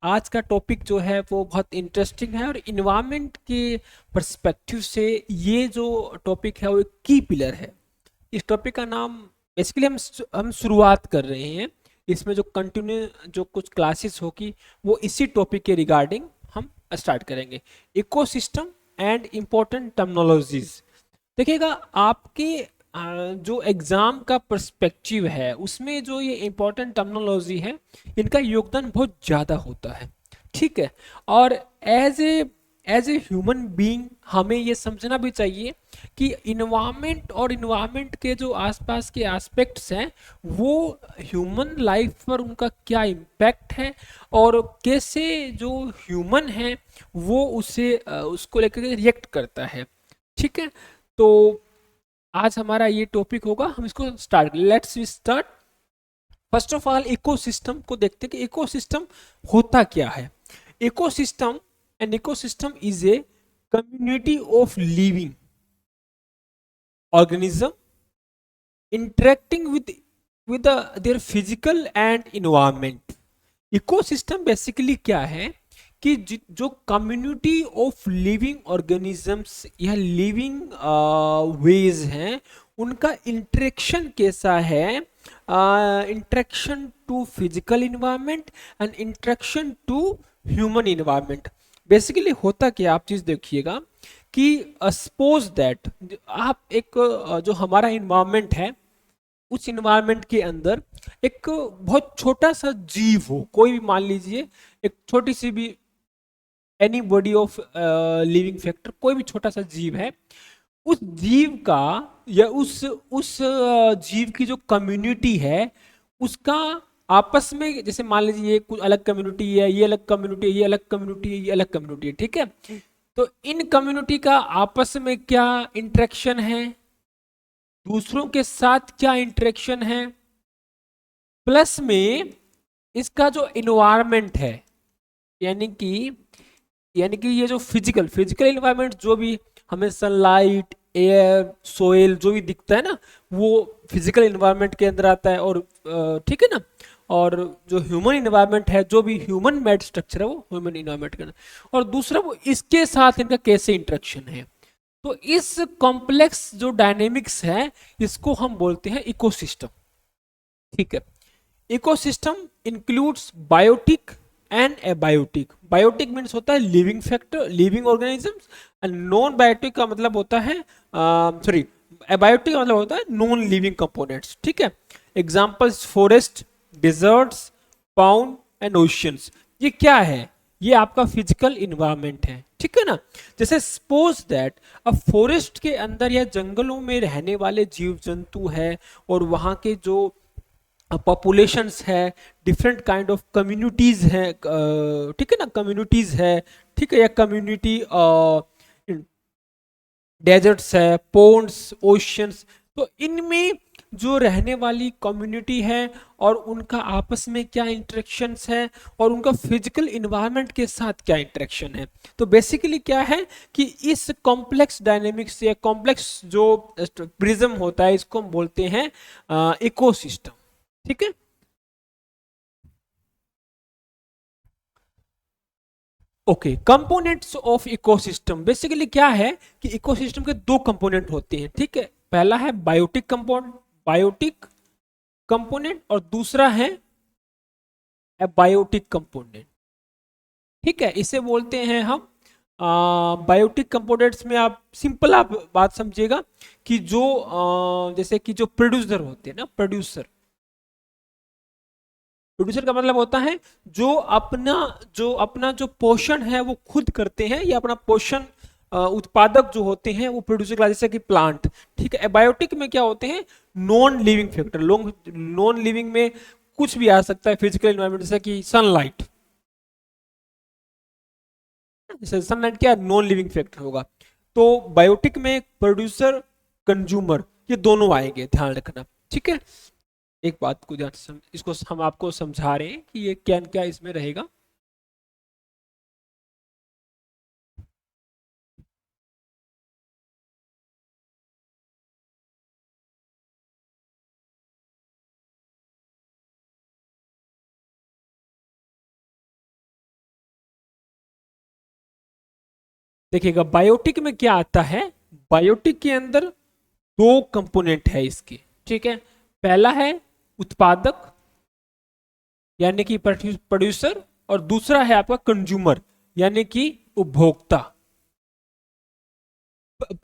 आज का टॉपिक जो है वो बहुत इंटरेस्टिंग है और इन्वायरमेंट के पर्सपेक्टिव से ये जो टॉपिक है वो एक की पिलर है। इस टॉपिक का नाम बेसिकली हम शुरुआत कर रहे हैं। इसमें जो कंटिन्यू जो कुछ क्लासेस होगी वो इसी टॉपिक के रिगार्डिंग हम स्टार्ट करेंगे। Ecosystem and important terminologies. देखिएगा, आपके जो एग्ज़ाम का पर्सपेक्टिव है उसमें जो ये इम्पोर्टेंट टर्मिनोलॉजी है इनका योगदान बहुत ज़्यादा होता है। ठीक है। और एज ए ह्यूमन बीइंग हमें ये समझना भी चाहिए कि इन्वायरमेंट और इन्वायरमेंट के जो आसपास के एस्पेक्ट्स हैं वो ह्यूमन लाइफ पर उनका क्या इम्पैक्ट है और कैसे जो ह्यूमन है वो उसको लेकर रिएक्ट करता है। ठीक है। तो आज हमारा ये टॉपिक होगा, हम इसको start let's start. First of all ecosystem को देखते हैं कि इकोसिस्टम होता क्या है। Ecosystem an ecosystem is a community of living organism interacting with their physical and environment। Ecosystem basically क्या है कि जो कम्युनिटी ऑफ लिविंग ऑर्गेनिजम्स या लिविंग वेज हैं उनका इंटरेक्शन कैसा है। Interaction to physical environment and interaction to human environment. Basically होता क्या, आप चीज देखिएगा कि सपोज दैट आप एक जो हमारा इन्वायरमेंट है उस इन्वायरमेंट के अंदर एक बहुत छोटा सा जीव हो, कोई भी मान लीजिए एक छोटी सी भी any body of living factor, कोई भी छोटा सा जीव है। उस जीव का या उस जीव की जो कम्युनिटी है उसका आपस में, जैसे मान लीजिए ये कुछ अलग कम्युनिटी है, ये अलग कम्युनिटी है, ये अलग कम्युनिटी है, ये अलग कम्युनिटी है। ठीक है। तो इन कम्युनिटी का आपस में क्या इंटरेक्शन है, दूसरों के साथ क्या इंटरेक्शन है, प्लस में इसका जो इन्वायरमेंट है, यानी कि ये जो फिजिकल फिजिकल इन्वायरमेंट जो भी हमें सनलाइट, एयर, सोयल जो भी दिखता है ना वो फिजिकल इन्वायरमेंट के अंदर आता है। और ठीक है ना। और जो ह्यूमन इन्वायरमेंट है, जो भी ह्यूमन मेड स्ट्रक्चर है वो ह्यूमन इन्वायरमेंट के अंदर। और दूसरा वो इसके साथ इनका कैसे इंटरेक्शन है। तो इस कॉम्प्लेक्स जो डायनेमिक्स है इसको हम बोलते हैं इकोसिस्टम। ठीक है। Ecosystem includes biotic and abiotic. Biotic means होता है living factor, living organisms. And non biotic का मतलब होता है, सॉरी, एबायोटिक का मतलब होता है नॉन लिविंग कंपोनेंट्स। ठीक है। Examples forest, deserts, pond and oceans. ये क्या है? ये आपका फिजिकल इन्वायरमेंट है। ठीक है ना। जैसे सपोज दैट अब फॉरेस्ट के अंदर या जंगलों में रहने वाले जीव जंतु है और वहाँ के जो पॉपुलेशंस है, डिफरेंट काइंड ऑफ कम्युनिटीज है। ठीक है ना, कम्युनिटीज है। ठीक है। या कम्युनिटी डेजर्ट्स है, पोन्ड्स, ओशियंस। तो इनमें जो रहने वाली कम्युनिटी है और उनका आपस में क्या इंटरेक्शंस है और उनका फिजिकल इन्वायरमेंट के साथ क्या इंटरेक्शन है। तो बेसिकली क्या है कि इस कॉम्प्लेक्स डायनेमिक्स या कॉम्प्लेक्स जो प्रिज्म होता है इसको हम बोलते हैं इकोसिस्टम। ठीक है। Okay, components of ecosystem basically क्या है कि इकोसिस्टम के दो कंपोनेंट होते हैं। ठीक है। पहला है बायोटिक कंपोनेंट, बायोटिक कंपोनेंट, और दूसरा है एबायोटिक कंपोनेंट। ठीक है। इसे बोलते हैं हम बायोटिक कंपोनेंट्स में आप सिंपल आप बात समझिएगा कि जो जैसे कि जो प्रोड्यूसर होते हैं ना, प्रोड्यूसर, प्रोड्यूसर का मतलब होता है जो अपना जो पोषण है वो खुद करते हैं, या अपना पोषण उत्पादक जो होते हैं वो प्रोड्यूसर क्लास, जैसे कि प्लांट। ठीक है। एबायोटिक में क्या होते हैं? Non living factor. Non living में कुछ भी आ सकता है फिजिकल एनवायरनमेंट, जैसे कि सनलाइट। जैसे सनलाइट क्या नॉन लिविंग फैक्टर होगा। तो बायोटिक में प्रोड्यूसर, कंज्यूमर, ये दोनों आएंगे, ध्यान रखना। ठीक है। एक बात को इसको हम आपको समझा रहे हैं कि ये क्या क्या इसमें रहेगा। देखिएगा बायोटिक में क्या आता है, बायोटिक के अंदर दो कंपोनेंट है इसके, ठीक है। पहला है उत्पादक यानी कि प्रोड्यूसर, और दूसरा है आपका कंज्यूमर यानी कि उपभोक्ता।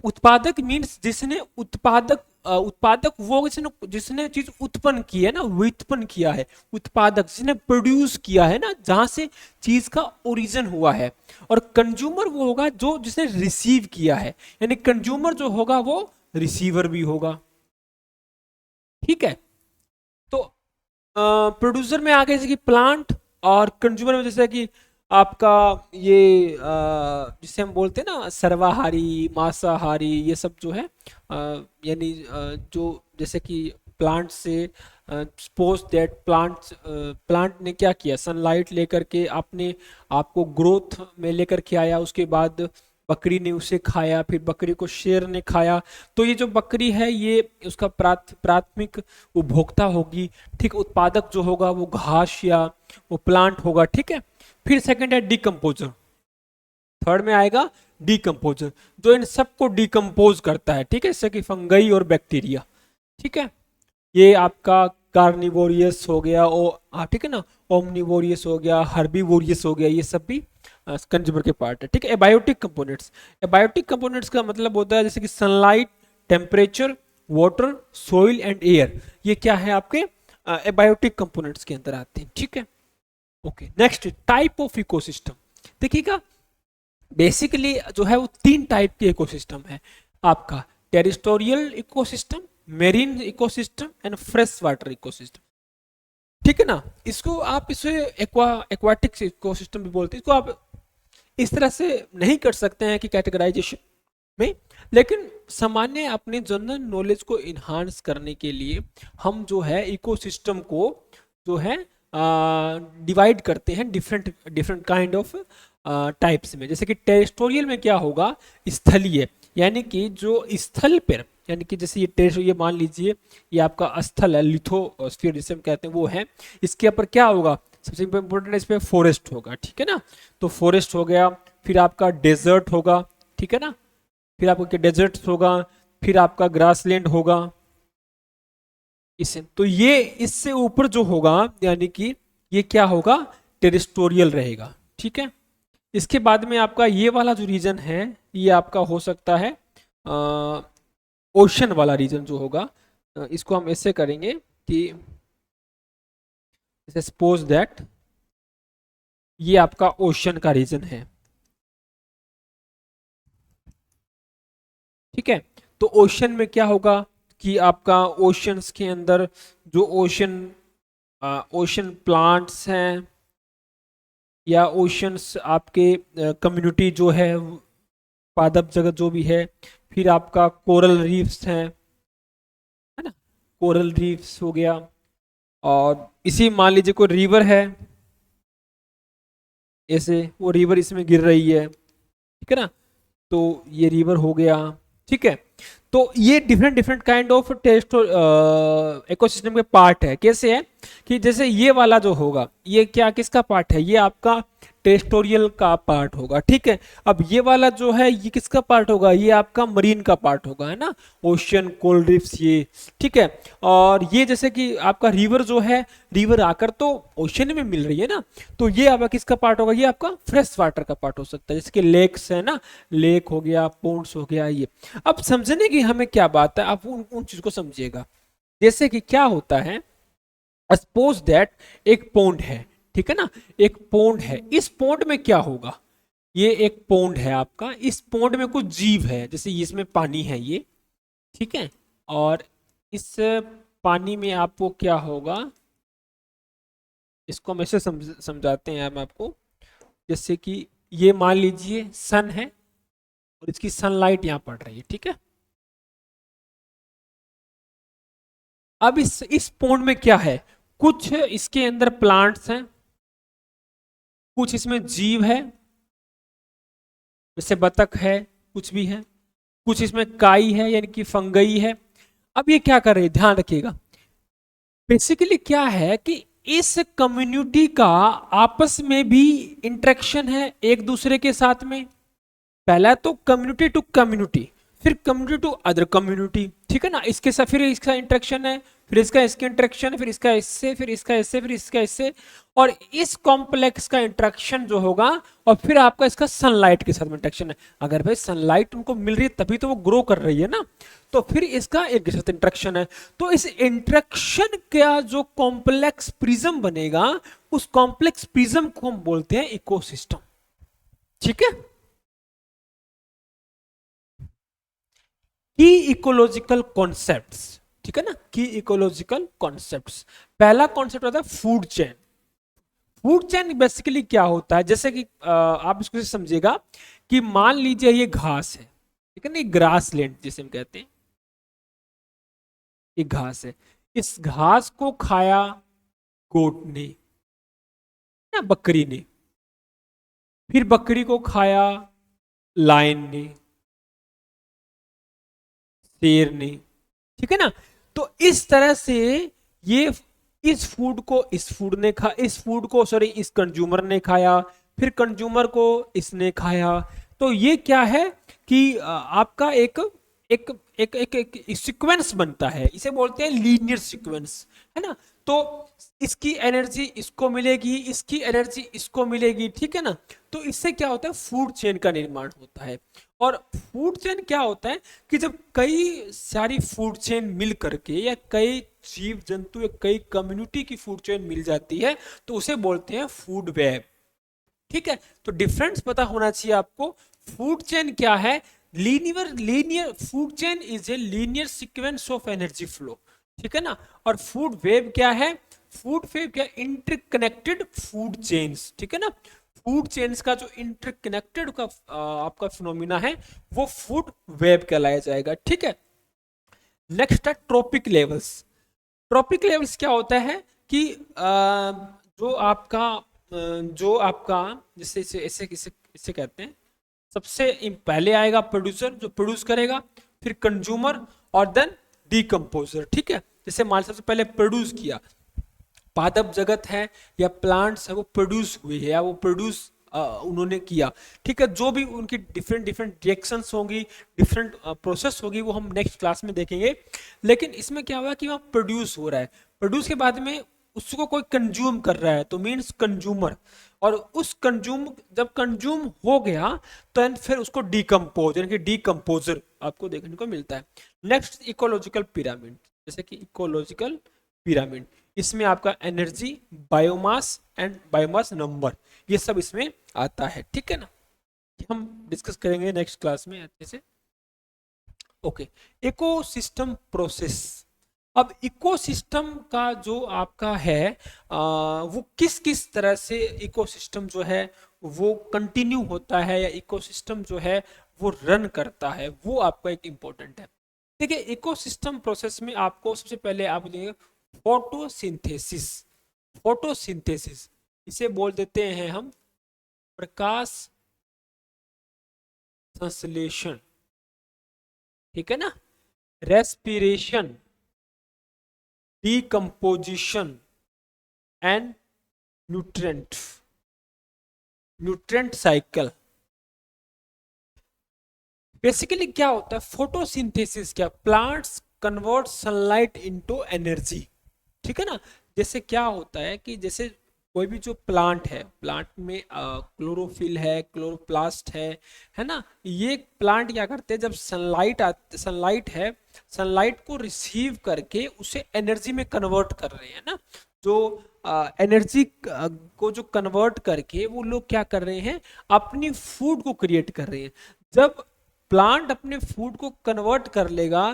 उत्पादक मीन्स जिसने उत्पादक वो जिसने जिसने चीज उत्पन्न की है ना, व्युत्पन्न किया है। उत्पादक जिसने प्रोड्यूस किया है ना, जहां से चीज का ओरिजिन हुआ है। और कंज्यूमर वो होगा जो जिसने रिसीव किया है, यानी कंज्यूमर जो होगा वो रिसीवर भी होगा, ठीक है। तो प्रोड्यूसर में आ गए जैसे कि प्लांट, और कंज्यूमर में जैसे कि आपका ये जिसे हम बोलते हैं ना सर्वाहारी, मांसाहारी, ये सब जो है यानी जो जैसे कि प्लांट से सपोज दैट प्लांट ने क्या किया, सनलाइट लेकर के अपने आपको ग्रोथ में लेकर के आया, उसके बाद बकरी ने उसे खाया, फिर बकरी को शेर ने खाया। तो ये जो बकरी है ये उसका प्राथमिक उपभोक्ता होगी, ठीक। उत्पादक जो होगा वो घास या वो प्लांट होगा, ठीक है। फिर सेकंड है डिकम्पोजर, थर्ड में आएगा डिकम्पोजर, जो इन सबको डिकम्पोज करता है, ठीक है, जैसे कि फंगई और बैक्टीरिया, ठीक है। ये आपका कार्निवोरियस हो गया, ठीक है ना, ओमनिवोरियस हो गया, हर्बीवोरियस हो गया, ये सब भी कंज्यूमर के पार्ट है, ठीक है। एबायोटिक कंपोनेंट्स, एबायोटिक कंपोनेंट्स का मतलब होता है जैसे कि sunlight, temperature, water, soil and air, ये क्या है आपके एबायोटिक कंपोनेंट्स के अंदर आते हैं, ठीक है। Okay, next type of ecosystem. देखिएगा बेसिकली जो है वो तीन टाइप के इकोसिस्टम है आपका, terrestrial ecosystem, marine ecosystem and fresh water ecosystem, ठीक है ना। इसको आप इसे एक्वाटिक इकोसिस्टम भी बोलते हैं। इसको आप इस तरह से नहीं कर सकते हैं कि कैटेगराइजेशन में, लेकिन सामान्य अपने जनरल नॉलेज को इन्हांस करने के लिए हम जो है इकोसिस्टम को जो है डिवाइड करते हैं different different kind of types में। जैसे कि टेरिस्टोरियल में क्या होगा, स्थलीय, यानी कि जो स्थल पर, यानी कि जैसे ये टेरिस्टोरियल, ये मान लीजिए ये आपका स्थल है, लिथोस्फीयर जिसे हम कहते हैं वो है। इसके ऊपर क्या होगा, सबसे इंपॉर्टेंट इस पे फॉरेस्ट होगा, ठीक है ना। तो फॉरेस्ट हो गया, फिर आपका डेजर्ट होगा, ठीक है ना, फिर आपका डेजर्ट होगा, फिर आपका ग्रासलैंड होगा, इसे तो ये इससे ऊपर जो होगा यानी कि ये क्या होगा, टेरिस्टोरियल रहेगा, ठीक है। इसके बाद में आपका ये वाला जो रीजन है ये आपका हो सकता है ओशन वाला रीजन जो होगा। इसको हम ऐसे करेंगे कि सपोज दैट ये आपका ओशन का रीजन है, ठीक है। तो ओशन में क्या होगा कि आपका ओशंस के अंदर जो ओशन प्लांट्स हैं या ओशंस आपके कम्युनिटी जो है पादप जगत जो भी है, फिर आपका कोरल रीफ्स हैं, है ना, कोरल रीफ्स हो गया। और इसी मान लीजिए कोई रिवर है, ऐसे वो रिवर इसमें गिर रही है, ठीक है ना, तो ये रिवर हो गया, ठीक है। तो ये different different kind of test ecosystem के पार्ट है। कैसे है कि जैसे ये वाला जो होगा ये क्या किसका पार्ट है, ये आपका टेरिस्टोरियल का पार्ट होगा, ठीक है। अब ये वाला जो है ये किसका पार्ट होगा, ये आपका मरीन का पार्ट होगा, है ना, ओशियन, कोल रिफ्स, ये, ठीक है। और ये जैसे कि आपका रिवर जो है, रिवर आकर तो ओशियन में मिल रही है ना, तो ये आपका किसका पार्ट होगा, ये आपका फ्रेश वाटर का पार्ट हो सकता है, जैसे कि लेक्स है ना, लेक हो गया, पोन्ड्स हो गया, ये। अब समझने की हमें क्या बात है, आप उन चीज को समझिएगा। जैसे कि क्या होता है, सपोज दैट एक पोंड है, ठीक है ना, एक पोंड है, इस पोंड में क्या होगा, ये एक पोंड है आपका, इस पोंड में कुछ जीव है, जैसे इसमें पानी है ये, ठीक है। और इस पानी में आपको क्या होगा, इसको हम ऐसे समझाते हैं हम आपको, जैसे कि ये मान लीजिए सन है और इसकी सनलाइट यहाँ पड़ रही है, ठीक है। अब इस पोंड में क्या है, कुछ इसके अंदर प्लांट्स हैं, कुछ इसमें जीव है, जैसे बतख है, कुछ भी है, कुछ इसमें काई है यानी कि फंगई है। अब ये क्या कर रहे हैं, ध्यान रखिएगा, बेसिकली क्या है कि इस कम्युनिटी का आपस में भी इंटरेक्शन है एक दूसरे के साथ में, पहला तो कम्युनिटी टू कम्युनिटी, फिर कम्युनिटी टू अदर कम्युनिटी, ठीक है ना, इसके साथ फिर इसका इंटरेक्शन है, फिर इसका इसके इंटरेक्शन है, फिर इसका इससे, फिर इसका इससे, फिर इसका इससे, और इस कॉम्प्लेक्स का इंटरेक्शन जो होगा, और फिर आपका इसका सनलाइट के साथ इंटरेक्शन है। अगर भाई सनलाइट उनको मिल रही है तभी तो वो ग्रो कर रही है ना, तो फिर इसका एक साथ इंटरेक्शन है। तो इस इंटरेक्शन का जो कॉम्प्लेक्स प्रिज्म बनेगा, उस कॉम्प्लेक्स प्रिज्म को हम बोलते हैं इकोसिस्टम, ठीक है। की इकोलॉजिकल कॉन्सेप्ट्स, ठीक है ना, की इकोलॉजिकल कॉन्सेप्ट्स। पहला कॉन्सेप्ट होता है food chain. Food chain basically क्या होता है, जैसे कि आप इसको समझिएगा कि मान लीजिए ये घास है, ठीक है ना, ये ग्रास लैंड जिसे हम कहते हैं, ये घास है, इस घास को खाया गोट ने या बकरी ने, फिर बकरी को खाया लायन ने, शेर ने, ठीक है ना। तो इस तरह से ये इस फूड को इस फूड ने खा, इस फूड को सॉरी इस कंज्यूमर ने खाया, फिर कंज्यूमर को इसने खाया। तो ये क्या है कि आपका एक एक एक एक, एक सीक्वेंस बनता है, इसे बोलते हैं लीनियर सीक्वेंस, है ना। तो इसकी एनर्जी इसको मिलेगी, इसकी एनर्जी इसको मिलेगी, ठीक है ना। तो इससे क्या होता है, फूड चेन का निर्माण होता है। और फूड चेन क्या होता है कि जब कई सारी फूड चेन मिल करके, या कई जीव जंतु या कई कम्युनिटी की फूड चेन मिल जाती है, तो उसे बोलते हैं फूड वेब, ठीक है। तो डिफरेंस पता होना चाहिए आपको। फूड चेन क्या है, linear food chain is a linear sequence of energy flow, ठीक है ना। और फूड वेब क्या है, फूड वेब क्या, इंटरकनेक्टेड फूड चेन्स, ठीक है ना। फूड चेन्स का जो इंटरकनेक्टेड का आपका फिनोमिना है, वो फूड वेब कहलाया जाएगा, ठीक है। नेक्स्ट है ट्रॉपिक लेवल्स। ट्रॉपिक लेवल्स क्या होता है कि जो आपका जैसे इसे इसे इसे इसे कहते हैं, सबसे पहले आएगा प्रोड्यूसर जो प्रोड्यूस करेगा, फिर कंज्यूमर, और देन डीकम्पोजर, ठीक है। जैसे मान सबसे पहले प्रोड्यूस किया, पादप जगत है या प्लांट्स है, वो प्रोड्यूस हुई है या वो प्रोड्यूस उन्होंने किया, ठीक है। जो भी उनकी डिफरेंट डिफरेंट रिएक्शंस होंगी, डिफरेंट प्रोसेस होगी, वो हम नेक्स्ट क्लास में देखेंगे। लेकिन इसमें क्या हुआ कि वहाँ प्रोड्यूस हो रहा है, प्रोड्यूस के बाद में उसको कोई कंज्यूम कर रहा है, तो मीन्स कंज्यूमर। और उस कंज्यूम जब कंज्यूम हो गया, तो फिर उसको डीकम्पोज यानी कि डीकम्पोजर आपको देखने को मिलता है। नेक्स्ट इकोलॉजिकल पिरामिड, जैसे कि इकोलॉजिकल पिरामिड, इसमें आपका energy, biomass and biomass number, ये सब इसमें आता है, ठीक है ना। हम डिस्कस करेंगे नेक्स्ट क्लास में अच्छे से। Okay, ecosystem process. अब इकोसिस्टम का जो आपका है वो किस किस तरह से इकोसिस्टम जो है वो कंटिन्यू होता है, या इकोसिस्टम जो है वो रन करता है, वो आपका एक इम्पोर्टेंट है। देखिए, इकोसिस्टम प्रोसेस में आपको सबसे पहले आप देखेंगे फोटोसिंथेसिस। फोटोसिंथेसिस इसे बोल देते हैं हम प्रकाश संश्लेषण, ठीक है ना। Respiration, decomposition and nutrient cycle. Basically क्या होता है फोटोसिंथेसिस, क्या, plants convert sunlight into energy, ठीक है ना। जैसे क्या होता है कि जैसे कोई भी जो प्लांट है, प्लांट में क्लोरोफिल है, क्लोरोप्लास्ट है ना। ये प्लांट क्या करते हैं, जब सनलाइट है, सनलाइट को रिसीव करके उसे एनर्जी में कन्वर्ट कर रहे हैं ना। जो एनर्जी को जो कन्वर्ट करके वो लोग क्या कर रहे हैं, अपनी फूड को क्रिएट कर रहे हैं। जब प्लांट अपने फूड को कन्वर्ट कर लेगा,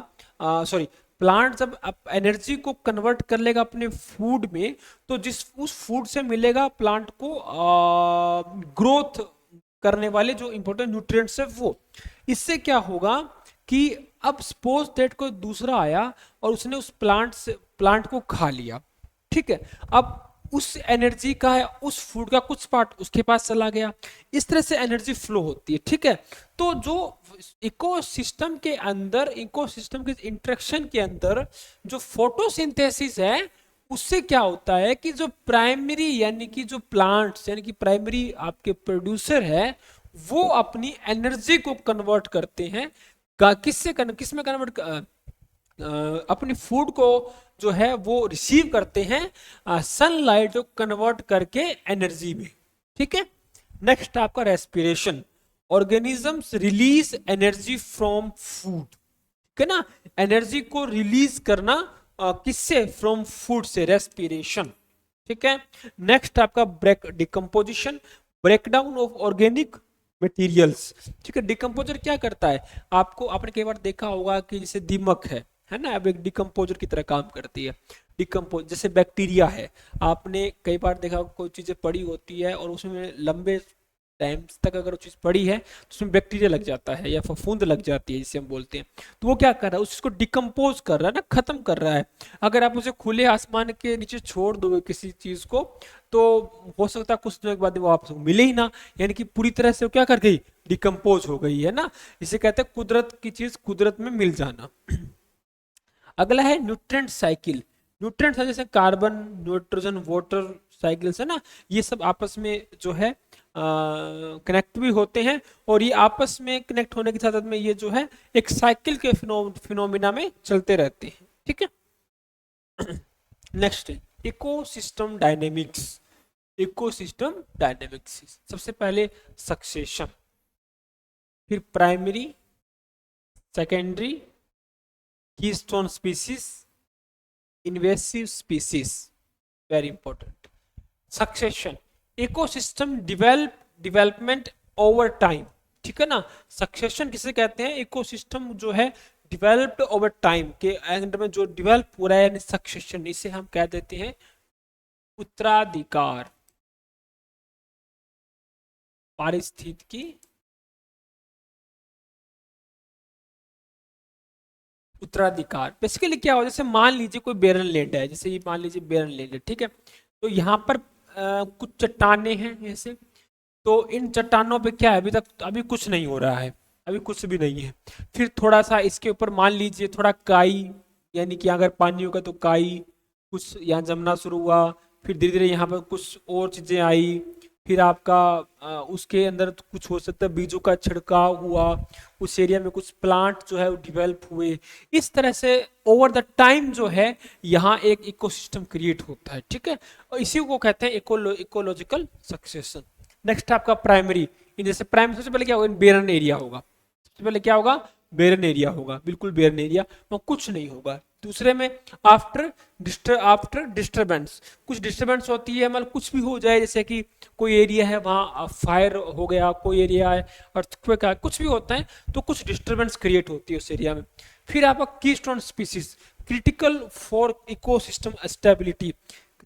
सॉरी, प्लांट जब एनर्जी को कन्वर्ट कर लेगा अपने फूड में, तो जिस उस फूड से मिलेगा प्लांट को ग्रोथ करने वाले जो इंपॉर्टेंट न्यूट्रिएंट्स है वो। इससे क्या होगा कि अब सपोज दैट कोई दूसरा आया और उसने उस प्लांट को खा लिया, ठीक है। अब उस एनर्जी का है, उस फूड का कुछ पार्ट उसके पास चला गया, इस तरह से एनर्जी फ्लो होती है, ठीक है। तो जो इकोसिस्टम के अंदर, इकोसिस्टम के इंटरेक्शन के अंदर जो फोटोसिंथेसिस है, उससे क्या होता है कि जो प्राइमरी यानी कि जो प्लांट्स यानी कि प्राइमरी आपके प्रोड्यूसर है, वो अपनी एनर्जी को कन्वर्ट करते हैं किस में कन्वर्ट अपनी फूड को जो है वो रिसीव करते हैं सनलाइट को कन्वर्ट करके एनर्जी में। ठीक है। नेक्स्ट आपका respiration. Organisms release energy from food. ठीक है ना, एनर्जी को रिलीज करना किससे? फ्रॉम फूड से, रेस्पिरेशन। ठीक है। नेक्स्ट आपका break decomposition, breakdown of organic materials. ठीक है, डिकम्पोजर क्या करता है? आपने कई बार देखा होगा कि जैसे दीमक है ना, अब एक डिकम्पोजर की तरह काम करती है। डिकम्पोज जैसे बैक्टीरिया है, आपने कई बार देखा होगा कोई चीजें पड़ी होती है और उसमें लंबे टाइम तक अगर वो चीज पड़ी है तो उसमें बैक्टीरिया लग जाता है या फफूंद लग जाती है जिसे हम बोलते हैं। तो वो क्या कर रहा है? उसको डिकम्पोज कर रहा है ना, खत्म कर रहा है। अगर आप उसे खुले आसमान के नीचे छोड़ दोगे किसी चीज को, तो हो सकता है कुछ दिनों के बाद वो आपको मिले ही ना, यानी कि पूरी तरह से वो क्या कर गई? डिकम्पोज हो गई है ना। इसे कहते हैं कुदरत की चीज कुदरत में मिल जाना। अगला है न्यूट्रिएंट साइकिल। न्यूट्रिएंट्स है जैसे कार्बन, नाइट्रोजन, वाटर साइकिल्स है ना, ये सब आपस में जो है कनेक्ट भी होते हैं, और ये आपस में कनेक्ट होने के साथ साथ में ये जो है एक साइकिल के फिनोमिना में चलते रहते हैं। ठीक है। Next ecosystem dynamics. Ecosystem dynamics सबसे पहले सक्सेशन, फिर primary, secondary, keystone species, invasive species. Very important. Succession, ecosystem development over time. ठीक है ना, सक्सेशन किसे कहते हैं? इकोसिस्टम जो है डिवेल्प्ड ओवर टाइम के एंड में जो डिवेल्प हो रहा है, यानी सक्सेशन, इसे हम कह देते हैं उत्तराधिकार। पारिस्थितिकी उत्तराधिकार बेसिकली क्या हो, जैसे मान लीजिए कोई बेरन लैंड है, जैसे ये मान लीजिए बेरन लैंड है। ठीक है, तो यहाँ पर कुछ चट्टाने हैं ऐसे, तो इन चट्टानों पे क्या है, अभी कुछ नहीं हो रहा है, अभी कुछ भी नहीं है। फिर थोड़ा सा इसके ऊपर मान लीजिए थोड़ा काई, यानी कि अगर पानी होगा तो काई कुछ यहाँ जमना शुरू हुआ। फिर धीरे धीरे यहाँ पर कुछ और चीजें आई। फिर आपका उसके अंदर कुछ हो सकता है बीजों का छिड़काव हुआ, उस एरिया में कुछ प्लांट जो है वो डिवेल्प हुए। इस तरह से ओवर द टाइम जो है यहाँ एक इकोसिस्टम क्रिएट होता है। ठीक है, और इसी को कहते हैं इकोलॉजिकल सक्सेशन। नेक्स्ट आपका प्राइमरी। इन जैसे प्राइमरी सबसे पहले क्या होगा? बेरन एरिया होगा। सबसे पहले क्या होगा? बेरन एरिया होगा, बिल्कुल बेरन एरिया, वहाँ कुछ नहीं होगा। दूसरे में आफ्टर डिस्टरबेंस, कुछ डिस्टरबेंस होती है, मतलब कुछ भी हो जाए, जैसे कि कोई एरिया है वहाँ फायर हो गया, कोई एरिया है अर्थक्वेक है, कुछ भी होता है, तो कुछ डिस्टरबेंस क्रिएट होती है उस एरिया में। फिर आपका keystone species, critical for ecosystem stability.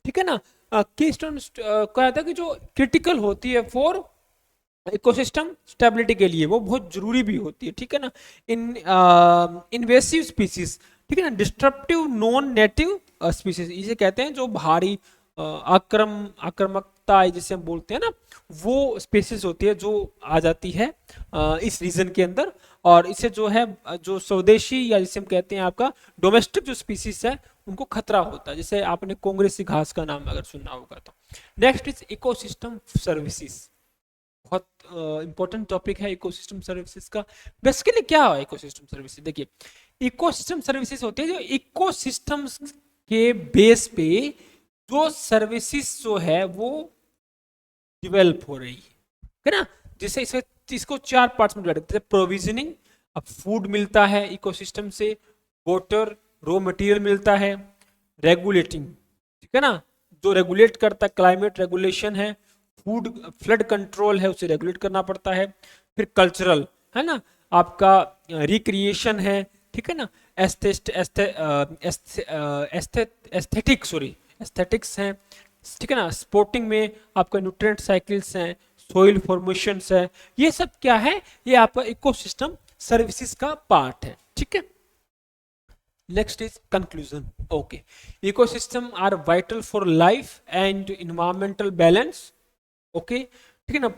ठीक है ना, कीस्टोन कहा था कि जो क्रिटिकल होती है फॉर इकोसिस्टम स्टेबिलिटी के लिए, वो बहुत जरूरी भी होती है। ठीक है ना, इन्वेसिव स्पीसीज, ठीक है ना, डिस्ट्रप्टिव नॉन नेटिव स्पीसीज, इसे कहते हैं जो भारी आक्रामकता जिसे हम बोलते हैं ना, वो स्पीसीज होती है जो आ जाती है इस रीजन के अंदर, और इसे जो है जो स्वदेशी या जिसे हम कहते हैं आपका डोमेस्टिक जो स्पीसीज है उनको खतरा होता है, जैसे आपने कांग्रेसी घास का नाम अगर सुनना होगा तो। नेक्स्ट इज इकोसिस्टम सर्विसेज, बहुत इंपॉर्टेंट टॉपिक है इकोसिस्टम सर्विसेज का। बेसिकली क्या है इकोसिस्टम सर्विसेज? देखिए, इकोसिस्टम सर्विसेज होते हैं जो इकोसिस्टम के बेस पे जो सर्विसेज जो है वो डिवेल्प हो रही है ना। जैसे इसको चार पार्ट्स में डिवाइड करते हैं। प्रोविजनिंग, अब फूड मिलता है इकोसिस्टम से, वाटर रॉ मटेरियल मिलता है, रेगुलेटिंग, ठीक है ना, जो रेगुलेट करता है, क्लाइमेट रेगुलेशन है, फूड फ्लड कंट्रोल है, उसे रेगुलेट करना पड़ता है। फिर कल्चरल है ना, आपका रिक्रिएशन है, ठीक है ना, एस्थेटिक्स हैं, ठीक है ना, स्पोर्टिंग में आपका न्यूट्रिएंट साइकिल्स हैं, सोइल फॉर्मेशंस है, ये सब क्या है? ये आपका इकोसिस्टम सर्विसेज का पार्ट है। ठीक है, next is conclusion. Okay, ecosystem are vital for life and environmental balance. Okay, ठीक है ना,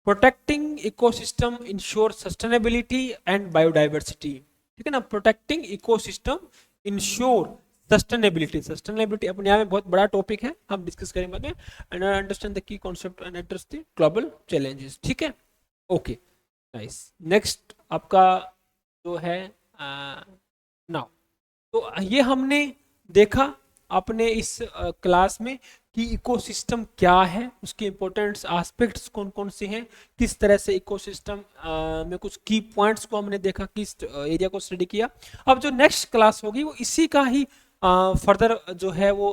protecting ecosystem ensure sustainability and biodiversity. ठीक है ना, protecting ecosystem ensure sustainability, sustainability अपने आप में बहुत बड़ा टॉपिक है, हम डिस्कस करेंगे बाद में। And understand the key concept and address the global challenges, ठीक है, ओके नाइस। नेक्स्ट आपका जो है नाउ, तो ये हमने देखा अपने इस क्लास में कि इकोसिस्टम क्या है, उसके इंपॉर्टेंट एस्पेक्ट्स कौन कौन से हैं, किस तरह से इकोसिस्टम में कुछ की पॉइंट्स को हमने देखा, किस एरिया को स्टडी किया। अब जो नेक्स्ट क्लास होगी वो इसी का ही फर्दर जो है वो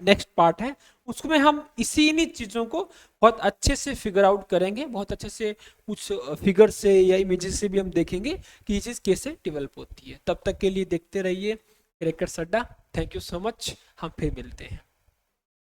नेक्स्ट पार्ट है, उसमें हम इसी इन्हीं चीज़ों को बहुत अच्छे से फिगर आउट करेंगे, बहुत अच्छे से कुछ फिगर से या इमेजेस से भी हम देखेंगे कि ये चीज़ कैसे डेवलप होती है। तब तक के लिए देखते रहिए क्रैकर्स अड्डा। थैंक यू सो मच, हम फिर मिलते हैं।